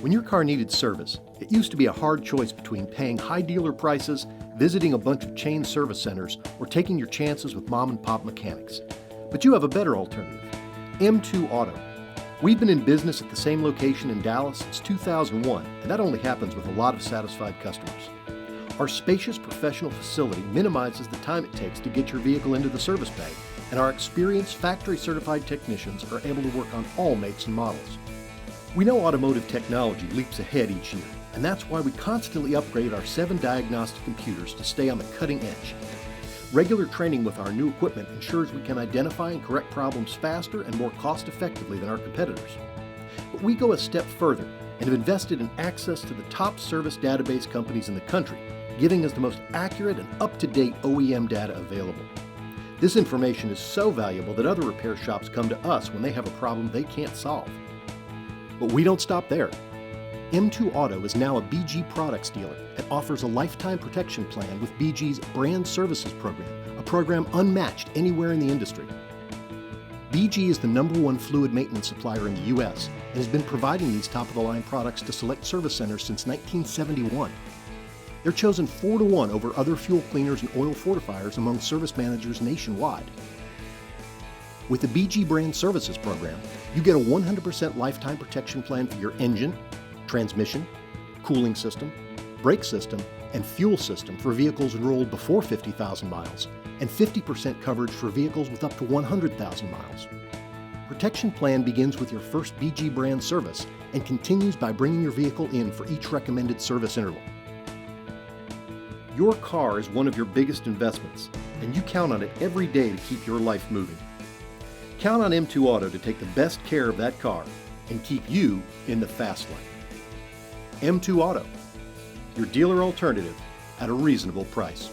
When your car needed service, it used to be a hard choice between paying high dealer prices, visiting a bunch of chain service centers, or taking your chances with mom and pop mechanics. But you have a better alternative, M2 Auto. We've been in business at the same location in Dallas since 2001, and that only happens with a lot of satisfied customers. Our spacious professional facility minimizes the time it takes to get your vehicle into the service bay, and our experienced factory-certified technicians are able to work on all makes and models. We know automotive technology leaps ahead each year, and that's why we constantly upgrade our 7 diagnostic computers to stay on the cutting edge. Regular training with our new equipment ensures we can identify and correct problems faster and more cost-effectively than our competitors. But we go a step further and have invested in access to the top service database companies in the country, giving us the most accurate and up-to-date OEM data available. This information is so valuable that other repair shops come to us when they have a problem they can't solve. But we don't stop there. M2 Auto is now a BG Products dealer and offers a lifetime protection plan with BG's Brand Services program, a program unmatched anywhere in the industry. BG is the #1 fluid maintenance supplier in the U.S. and has been providing these top-of-the-line products to select service centers since 1971. They're chosen 4-to-1 over other fuel cleaners and oil fortifiers among service managers nationwide. With the BG Brand Services program, you get a 100% lifetime protection plan for your engine, transmission, cooling system, brake system, and fuel system for vehicles enrolled before 50,000 miles, and 50% coverage for vehicles with up to 100,000 miles. Protection plan begins with your first BG brand service and continues by bringing your vehicle in for each recommended service interval. Your car is one of your biggest investments, and you count on it every day to keep your life moving. Count on M2 Auto to take the best care of that car and keep you in the fast lane. M2 Auto, your dealer alternative at a reasonable price.